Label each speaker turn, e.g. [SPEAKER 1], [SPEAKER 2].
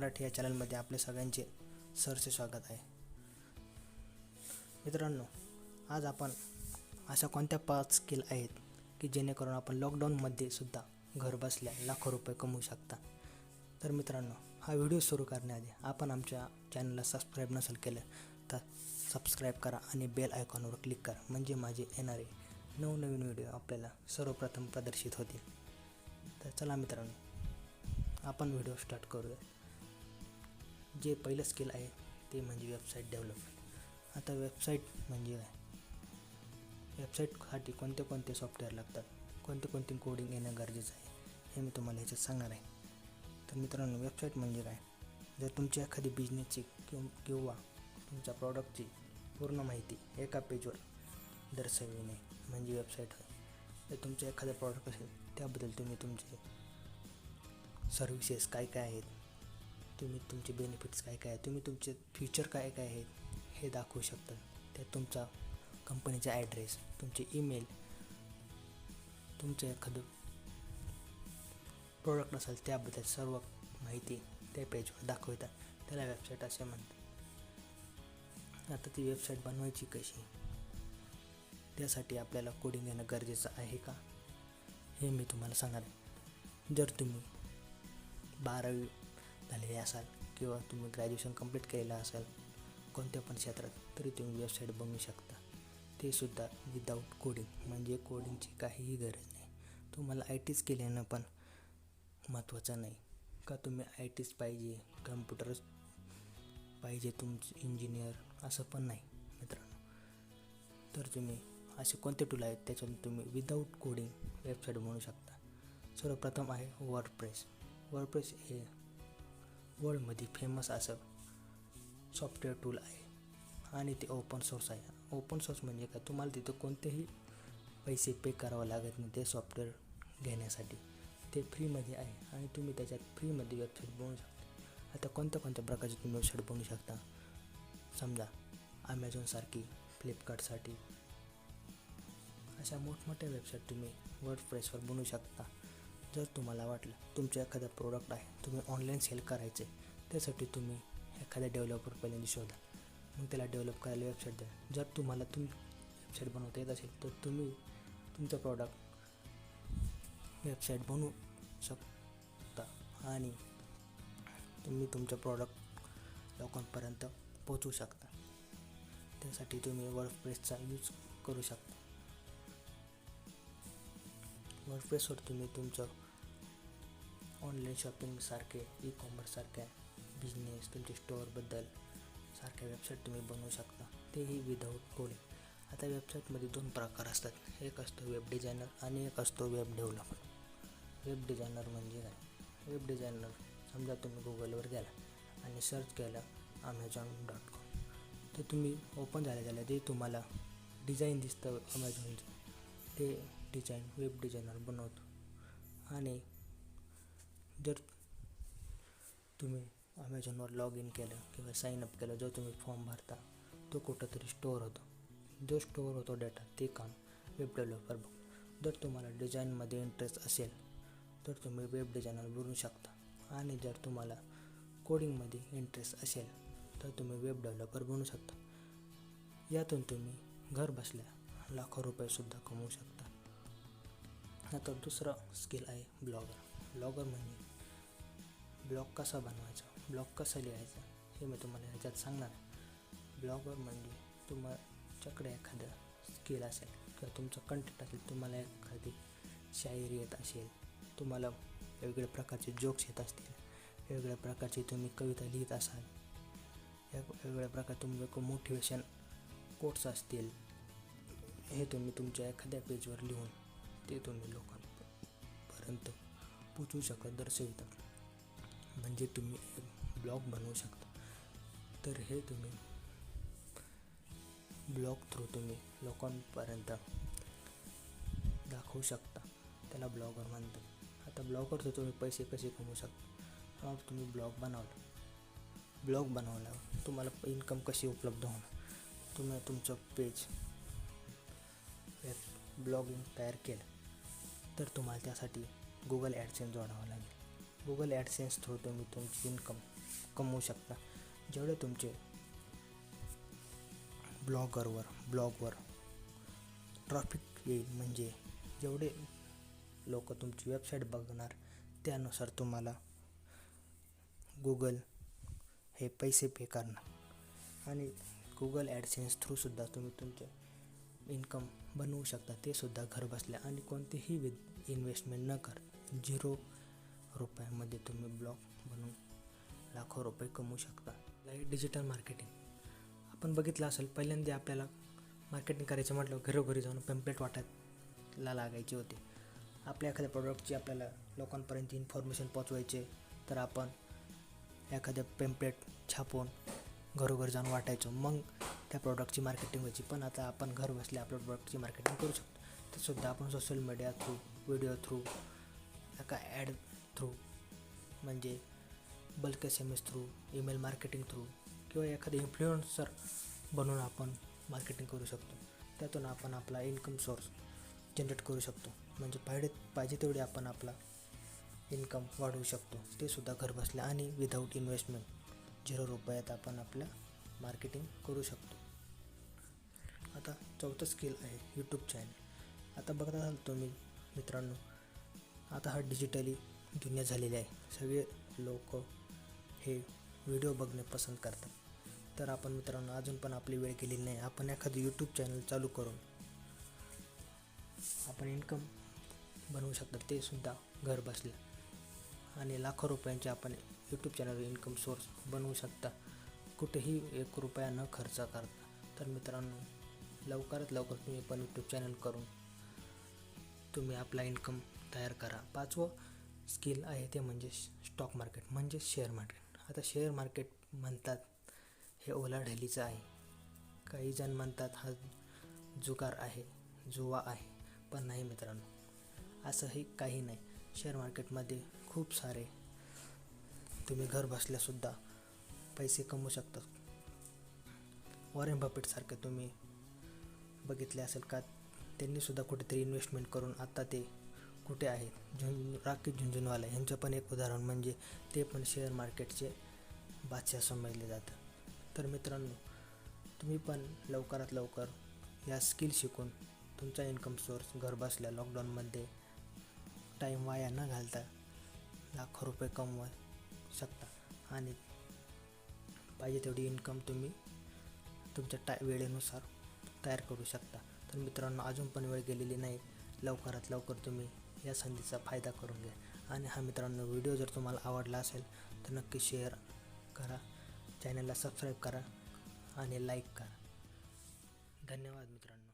[SPEAKER 1] मराठी या चॅनलमध्ये आपले सगळ्यांचे सहर्ष स्वागत आहे. मित्रांनो, आज आपण अशा कोणत्या 5 स्किल आहेत की जेणेकरून आपण लॉकडाऊनमध्ये सुद्धा घर बसल्या लाखो रुपये कमवू शकता. तर मित्रांनो, हा व्हिडिओ सुरू करण्याआधी आपण आमच्या चॅनलला सबस्क्राईब नसेल केलं तर सबस्क्राईब करा आणि बेल आयकॉनवर क्लिक करा, म्हणजे माझे येणारे नवनवीन व्हिडिओ आपल्याला सर्वप्रथम प्रदर्शित होतील. तर चला मित्रांनो, आपण व्हिडिओ स्टार्ट करूया. जे पहिलं स्किल आहे ते म्हणजे वेबसाईट डेव्हलपमेंट. आता वेबसाईट म्हणजे काय, वेबसाईटसाठी कोणते सॉफ्टवेअर लागतात, कोणते कोडिंग येणं गरजेचं आहे हे मी तुम्हाला ह्याच्यात सांगणार आहे. तर मित्रांनो, वेबसाईट म्हणजे काय, जर तुमची एखादी बिझनेसची किंवा तुमच्या प्रॉडक्टची पूर्ण माहिती एका पेजवर दर्शविणे म्हणजे वेबसाईट आहे. जर तुमचं एखादं प्रॉडक्ट असेल त्याबद्दल तुम्ही तुमचे सर्व्हिसेस काय आहेत, तुम्ही तुमचे बेनिफिट्स काय आहेत, तुम्ही तुमचे फ्युचर काय आहेत हे दाखवू शकता. त्यात तुमचा कंपनीचा ॲड्रेस, तुमचे ईमेल, तुमचं एखादं प्रोडक्ट असेल त्याबद्दल सर्व माहिती त्या पेजवर दाखवतात. त्याला वेबसाईट असे म्हणतात. आता ती वेबसाईट बनवायची कशी, त्यासाठी आपल्याला कोडिंग येणं गरजेचं आहे का हे मी तुम्हाला सांगणार आहे. जर तुम्ही 12वी झालेले असाल किंवा तुम्ही ग्रॅज्युएशन कंप्लीट केलेलं असाल कोणत्या पण क्षेत्रात, तरी तुम्ही वेबसाईट बनवू शकता. ते सुद्धा विदाऊट कोडिंग, म्हणजे कोडिंगची काहीही गरज नाही. तुम्हाला ITच केल्यानं पण महत्त्वाचं नाही का तुम्ही ITच पाहिजे, कम्प्युटरच पाहिजे, तुमचं इंजिनियर असं पण नाही मित्रांनो. तर तुम्ही असे कोणते टूल आहेत त्याच्यातून तुम्ही विदाऊट कोडिंग वेबसाईट बनवू शकता. सर्वप्रथम आहे वर्डप्रेस. वर्डप्रेस हे वर्ल्डमध्ये फेमस असं सॉफ्टवेअर टूल आहे आणि ते ओपन सोर्स आहे. ओपन सोर्स म्हणजे काय, तुम्हाला तिथं कोणतेही पैसे पे करावं लागत नाही ते सॉफ्टवेअर घेण्यासाठी. ते फ्रीमध्ये आहे आणि तुम्ही त्याच्यात फ्रीमध्ये वेबसाईट बनवू शकता. आता कोणत्या प्रकारची तुम्ही वेबसाईट बनवू शकता, समजा ॲमेझॉनसारखी, फ्लिपकार्टसाठी अशा मोठमोठ्या वेबसाईट तुम्ही वर्डप्रेसवर बनवू शकता. जर तुम्हाला वाटलं तुमचं एखादं प्रोडक्ट आहे तुम्ही ऑनलाईन सेल करायचे, त्यासाठी तुम्ही एखाद्या डेव्हलपर पहिल्यांदा शोधा, मग त्याला डेव्हलप करायला वेबसाईट द्या. जर तुम्हाला वेबसाईट बनवता येत असेल तर तुम्ही तुमचं प्रॉडक्ट वेबसाईट बनवू शकता आणि तुम्ही तुमचं प्रॉडक्ट लोकांपर्यंत पोहोचवू शकता. त्यासाठी तुम्ही वर्डप्रेसचा यूज करू शकता. वर्डप्रेसवर तुम्ही तुमचं ऑनलाईन शॉपिंगसारखे, ई-कॉमर्ससारख्या बिझनेस, तुमच्या स्टोअरबद्दल सारख्या वेबसाईट तुम्ही बनवू शकता, तेही विदाऊट कोडिंग. आता वेबसाईटमध्ये 2 प्रकार असतात, एक असतो वेब डिझायनर आणि एक असतो वेब डेव्हलपर. वेब डिझायनर म्हणजे काय, वेब डिझायनर समजा तुम्ही गुगलवर गेला आणि सर्च केलं Amazon.com, तर तुम्ही ओपन झाल्या जे तुम्हाला डिझाईन दिसतं अमेझॉनचं, ते डिझाईन वेब डिझायनर बनवतो. आणि जर तुम्ही अमेझॉनवर लॉग इन केलं किंवा साईनअप केलं, जो तुम्ही फॉर्म भरता तो कुठंतरी स्टोअर होतो, जो स्टोअर होतो डेटा, ते काम वेब डेव्हलपर बघतो. जर तुम्हाला डिझाईनमध्ये इंटरेस्ट असेल तर तुम्ही वेब डिझायनर बनवू शकता, आणि जर तुम्हाला कोडिंगमध्ये इंटरेस्ट असेल तर तुम्ही वेब डेव्हलपर बनवू शकता. यातून तुम्ही घर बसल्या लाखो रुपयेसुद्धा कमवू शकता. आता दुसरं स्किल आहे ब्लॉगर. ब्लॉगर म्हणजे ब्लॉग कसा बनवायचा, ब्लॉग कसं लिहायचा हे मी तुम्हाला ह्याच्यात सांगणार आहे. ब्लॉगर म्हणजे तुमच्याकडे एखादं स्किल असेल किंवा तुमचं कंटेंट असेल, तुम्हाला एखादी शायरी येत असेल, तुम्हाला वेगवेगळ्या प्रकारचे जोक्स येत असतील, वेगवेगळ्या प्रकारची तुम्ही कविता लिहित असाल, वेगवेगळ्या प्रकारे तुमचे मोटिवेशन कोट्स असतील, हे तुम्ही तुमच्या एखाद्या पेजवर लिहून ते तुम्ही लोकांपर्यंत पोचवू शकता, दर्शविता, म्हणजे तुम्ही एक ब्लॉग बनवू शकता. तर हे तुम्ही ब्लॉग थ्रू तुम्ही लोकांपर्यंत दाखवू शकता, त्याला ब्लॉगर म्हणतात. आता ब्लॉगरचं तुम्ही पैसे कसे कमवू शकता, मग तुम्ही ब्लॉग बनवल्यावर तुम्हाला इन्कम कशी उपलब्ध होणार. तुम्ही तुमचं पेज ब्लॉगिंग तयार केलं तर तुम्हाला त्यासाठी गुगल ॲडसेन्स जोडावं लागेल. गुगल ॲडसेन्स थ्रू तुम्ही तुमची इन्कम कमवू शकता. जेवढे तुमचे ब्लॉगवर ट्रॅफिक येईल, म्हणजे जेवढे लोक तुमची वेबसाईट बघणार त्यानुसार तुम्हाला गूगल हे पैसे पे करणार. आणि गूगल ॲडसेन्स थ्रूसुद्धा तुम्ही तुमचे इन्कम बनवू शकता, ते सुद्धा घर बसल्या आणि कोणतीही इन्व्हेस्टमेंट न करता 0 रुपयामध्ये तुम्ही ब्लॉग बनवून लाखो रुपये कमवू शकता. डिजिटल मार्केटिंग आपण बघितलं असेल, पहिल्यांदा आपल्याला मार्केटिंग करायचं म्हटलं घरोघरी जाऊन पॅम्पलेट वाटायला लागायचे होते. आपल्या एखाद्या प्रोडक्टची आपल्याला लोकांपर्यंत इन्फॉर्मेशन पोचवायचे तर आपण एखाद्या पॅम्पलेट छापून घरोघरी जाऊन वाटायचो, मग त्या प्रोडक्टची मार्केटिंग व्हायची. पण आता आपण घर बसल्या आपल्या प्रोडक्टची मार्केटिंग करू शकतो. ते सुद्धा आपण social media through, video through, एका ॲड थ्रू, म्हणजे bulk SMS through, email marketing through किंवा एखादे इन्फ्लुएन्सर बनवून आपण मार्केटिंग करू शकतो. त्यातून आपण आपला इन्कम सोर्स जनरेट करू शकतो. म्हणजे पाहिजे तेवढे आपण आपला इन्कम वाढवू शकतो, ते सुद्धा घर बसल्या आणि विदाऊट इन्व्हेस्टमेंट 0 रुपयात आपण आपलं मार्केटिंग करू शकतो. आता चौथं स्किल आहे यूट्यूब चॅनल. आता बघत असाल तुम्ही मित्रांनो, आता हा डिजिटली दुनिया झालेली आहे. सगळे लोक हे व्हिडिओ बघणे पसंत करतात. तर आपण मित्रांनो अजून पण आपली वेळ गेलेली नाही. आपण एखादं यूट्यूब चॅनल चालू करून आपण इन्कम बनवू शकतो, ते सुद्धा घर बसल्या. आणि लाखो रुपयांचे आपण यूट्यूब चॅनल इन्कम सोर्स बनवू शकता, कुठेही 1 रुपया न खर्च करता. तर मित्रांनो लवकरात लवकर तुम्ही पण यूट्यूब चॅनल करून तुम्ही आपला इन्कम तयार करा. 5वं स्किल आहे ते म्हणजे स्टॉक मार्केट, म्हणजे शेअर मार्केट. आता शेअर मार्केट म्हणतात हे ओलाढालीचं आहे. काही जण म्हणतात हा जुगार आहे, जुवा आहे. पण नाही मित्रांनो, असंही काही नाही. शेअर मार्केटमध्ये खूप सारे तुम्ही घर बसल्यासुद्धा पैसे कमवू शकता. वॉरेन बफेटसारखे तुम्ही बघितले असेल का, त्यांनीसुद्धा कुठेतरी इन्व्हेस्टमेंट करून आता ते कुठे आहेत. राकेश झुनझुनवाला यांचं पण एक उदाहरण, म्हणजे ते पण शेअर मार्केटचे बादशाह समजले जातात. तर मित्रांनो तुम्ही पण लवकरात लवकर या स्किल शिकून तुमचा इन्कम सोर्स घर बसल्या लॉकडाऊनमध्ये टाईम वाया न घालता लाखो रुपये कमवू शकता. आणि पाहिजे तेवढी इन्कम तुम्ही तुमच्या वेळेनुसार तयार करू शकता. तर मित्रांनो अजून पण वेळ गेलेली नाही. लवकरात लवकर तुम्ही या संधीचा फायदा करून घ्या. आणि हा मित्रांनो व्हिडिओ जर तुम्हाला आवडला असेल तर नक्की शेअर करा, चॅनलला सबस्क्राईब करा आणि लाईक करा. धन्यवाद मित्रांनो.